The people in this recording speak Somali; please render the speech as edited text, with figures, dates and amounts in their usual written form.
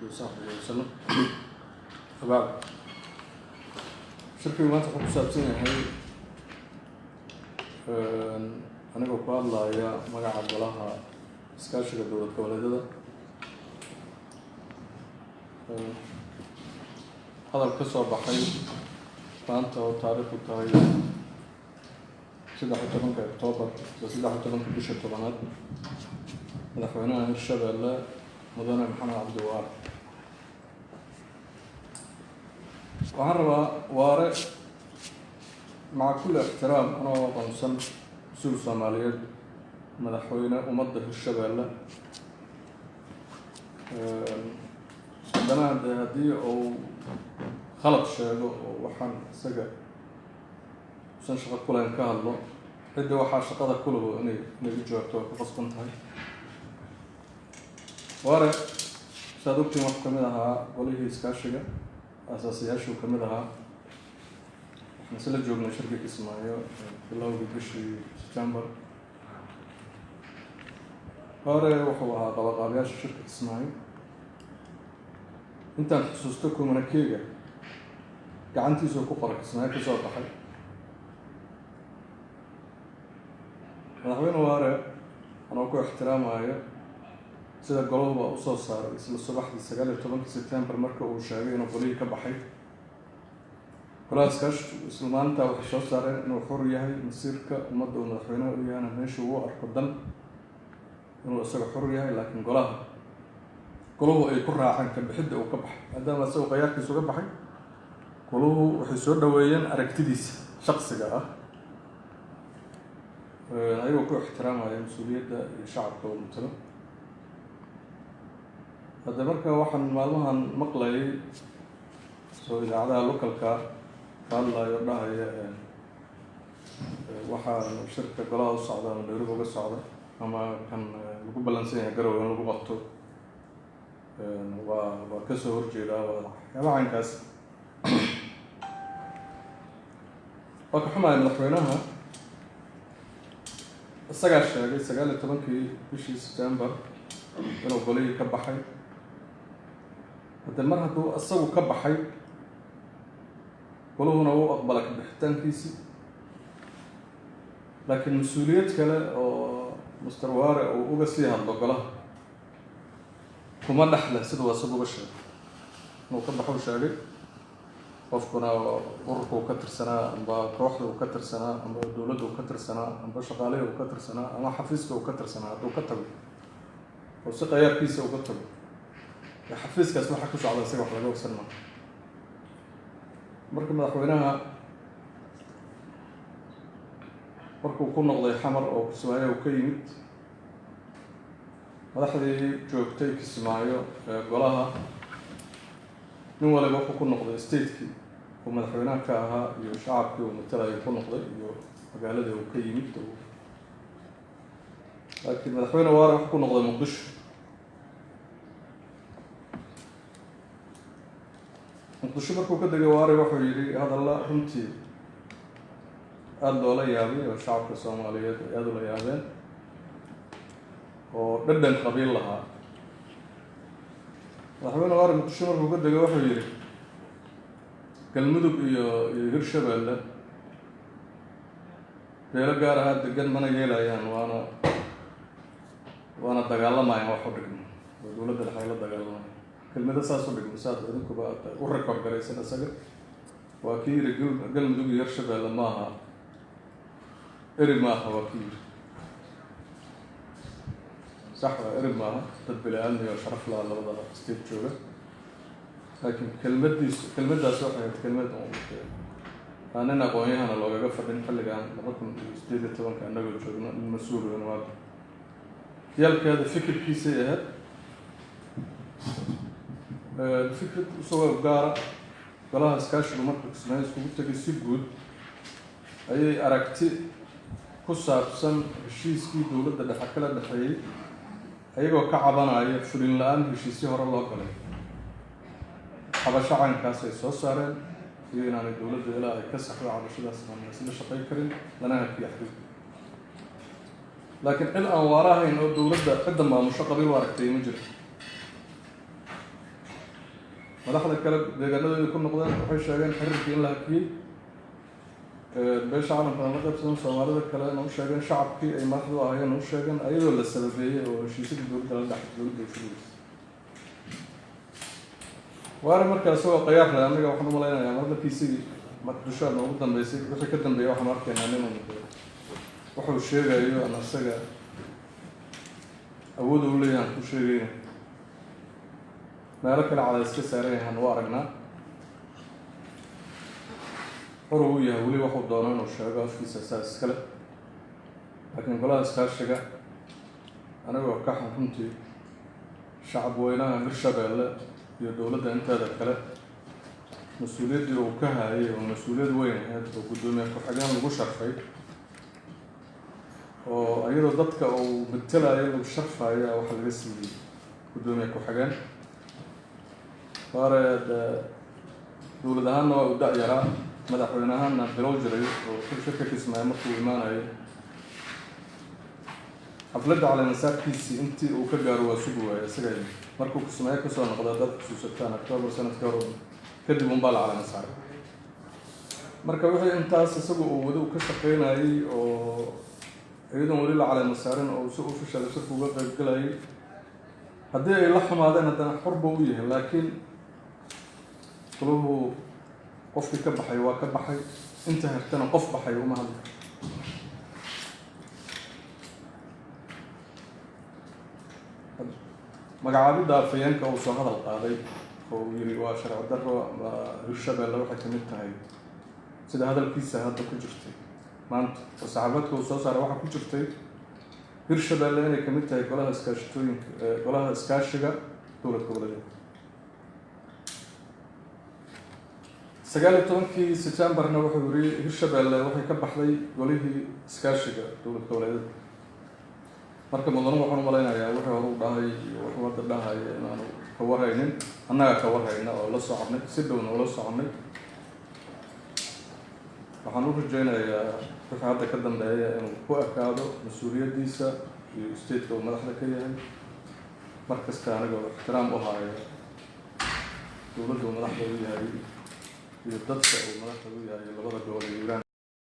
وصحبه وسلم. وبعد shirkii maanta wuxuu ku saabsan yahay anigoo ku hadlaya magaca golaha iskaashiga dowlad goboleedyada. hadal ka soo baxay maanta oo taariikhdu tahay 13 Oktoobar 13 bisha tobanaad madaxweynaha Hirshabelle mudane Maxamed Cabdi Waare. waxaan rabaa Waare maca kulli ixtiraam anoo aqoonsan mas-uul Soomaaliyeed madaxweyne ummadda Hirshabelle haddana haddii uu khalad sheego oo waxaan isaga usan shaqo ku lahayn ka hadlo cidda waxaa shaqada ku laho inay u jawaabto waa ku qasban tahay. Waare saad ogtiin wuxuu ka mid ahaa golihii iskaashiga aasaasiyaashuu ka mid ahaa. waxaan isla joognay shirkii Kismaayo bilowgii bishii September. Waare wuxuu ahaa qabaqaabayaasha shirka Kismaayo. intaan xusuusto communiquega gacantiisuu ku qoray Kismaayo ka soo baxay. madaxweyne Waare anoo ku ixtiraamayo sida golahuba u soo saaray isla subaxdii 19 September marka uu sheegay inuu golihii ka baxay. golaha iskaashigu isla maalintaa waxay soo saareen inuu xor yahay masiirka ummadda uu madaxweynaha u yahayna meesha uu arko dan inuu isaga xor yahay, laakiin golahu ay ku raaceen ka bixidda uu ka baxay maadaama isagoo qayaarkiisa uga baxay. golahu waxay soo dhaweeyeen aragtidiisa shaqsiga ah ayagoo ku ixtiraamaya mas-uuliyadda iyo shacabka uu matalo. hadda marka waxaan maalmahan maqlayay soo idaacadaha localka ka hadlayo dhahaya waxaa shirka golaha u socda ama Nairobi uga socda ama kan lagu balansan yahay Garowe in lagu qabto waa ka soo horjeedaa waxyaaba caynkaas. waa ka xumahay madaxweynaha isagaa sheegay 19 bishii September inuu golihii ka baxay. hadda mar hadduu isagu ka baxay goluhuna uu aqbala ka bixitaankiisii, laakiin mas-uuliyad kale oo Mr. Waare uu uga sii hadlo golaha kuma dhexle siduu isagu uga sheegay inuu ka baxo sheegay. qofkuna ururka uu ka tirsanaa amba kooxda uu ka tirsanaa amba dowladda uu ka tirsanaa amba shaqaalihi uu ka tirsanaa ama xafiiska uu ka tirsanaa hadduu ka tago oo si qayaarkiisa uga tago xafiiskaas waxaa ku socda isaga wax laga warsan maayo. marka madaxweynaha markuu ku noqday xamar oo Kismaayo uu ka yimid madaxdii joogtay Kismaayo golaha nin waliba wuxuu ku noqday state-kii uu madaxweynaha ka ahaa iyo shacabkii uu matalaya ku noqday iyo magaaladii uu ka yimid. laakiin madaxweyne Waare wuxuu ku noqday Muqdisho. markuu ka degay Waare wuxuu yidhi hadalla runtii aada loola yaabay oo shacabka Soomaaliyeed ay aada ula yaabeen oo dhadhan qabiil lahaa. madaxweyne Waare Muqdisho markuu ka degay wuxuu yidhi Galmudug iyo Hirshabelle beelo gaar ahaa degan mana yeelayaan waana dagaalamayaan wax u dhigmo oo dowladda dhexe la dagaalamayo. kelmada saas u dhigmo saad idinkuba u record garaysan isaga waa kii yidhi Galmudug iyo Hirshabelle maaha eri maaha waa kii yidhi sax waa eri maaha dad bili-aadmi oo sharaf laha labada state jooga. laakiin kelmaddaas waxay ahayd kelmad nin aqoon-yahana loogaga fadhin xilligan 2018 annagoo joogno nin mas-uul weyn waa yaalkeeda fikirkiisay ahayd fikrad isagoo gaara. golaha iskaashigu marka Kismaayo iskugu tegay si guud ayay aragti ku saabsan heshiiskii dowladda dhexe kala dhexeeyey ayagoo ka cabanaya fulin la-aan heshiisyo hore loo galay. cabasho caynkaas ay soo saareen iyo inaanay dowladda ilaa ay ka saxdo cabashadaas aan isla shaqayn karin lana hakiyo xiriir. laakiin cid aan Waare ahayn oo dowladda cidda maamusho qabiil u aragtay ma jiro. madaxda kale deegaanadooda ku noqdeen waxay sheegeen xiriirkii in la hakiyey beesha caalamkana la qaybsadan soomaalida kalena u sheegeen shacabkii ay madaxdu ahayeen u sheegeen ayadoo la sababeeyey oo heshiisyadii dowladda la dhex dowladda ushulaysa waana markaa isagoo qayaar leh aniga waxaan u malaynayaa marmarkiisii muqdisho noogu dambeysay wixii ka dambeeyay waxaan arkaynaa ninun wuxuu sheegayo aan isaga awood u leeyahay aan ku sheegayna meelo kale cadays ka saaran yahaan u aragnaa hor uu yahay weli waxuu doono inuu sheego afkiisa saas iskale laakiin golaha iskaashiga anigoo ka xun runtii shacab weynaha Hirshabeelle iyo dowladda inteeda kale mas-uuliyaddii uu ka hayay oo mas-uuliyad weyn ahayd oo guddoomiye ku-xigeen lagu sharfay oo iyadoo dadka uu matelayo lagu sharfaya waxa laga siiyey guddoomiye ku-xigeen hore dowlad ahaanna waa u da-yaraa madaxweyne ahaanna bilow jiray oo shirka kismaayo markuu imaanayo xafladda caleemasaarkiisii intii uu ka gaaro waa sugi waayay isaga markuu kismaayo kasoo noqda dad xusuusataan October sanadkii hore kadib unbaa la caleemasaaray marka wixii intaas isagu uu wado ka shaqeynayay oo iyadoon weli la caleemasaarin oo si official shirku uga qaybgalayay haddii ay la xumaadeen haddana xor buu u yahay laakiin kuluhu qofkii ka baxay waa ka baxay inta hartana qof baxay uma hadlo magacaabidda afhayeenka uu soo hadal qaaday oo uu yiri waa sharci darro Hirshabeelle waxay ka mid tahay sida hadalkiisa hadda ku jirtay maanta oo saxaafadka uu soo saaray waxaa ku jirtay Hirshabeelle inay ka mid tahay golaha iskaashatooyinka golaha iskaashiga dowlad goboleedka 19 September-na wuxuu yiri Hirshabeelle waxay ka baxday golihii iskaashiga dowlad goboleedka marka mudane waxaan u malaynayaa wuxuu hore u dhahay wuxuu wada dhahay inaanu ka waraynin annaga ka warayna oo la soconay si dhowna ula soconay waxaan u rajaynayaa wixii hadda ka dambeeya inuu ku ekaado mas-uuliyaddiisa iyo state-ka uu madaxda ka yahay markasta anigoo ixtiraam u hayo dowladda uu madaxda u yahay iyo dadka uu madaxda u yahay labada gobol ee Hiiraan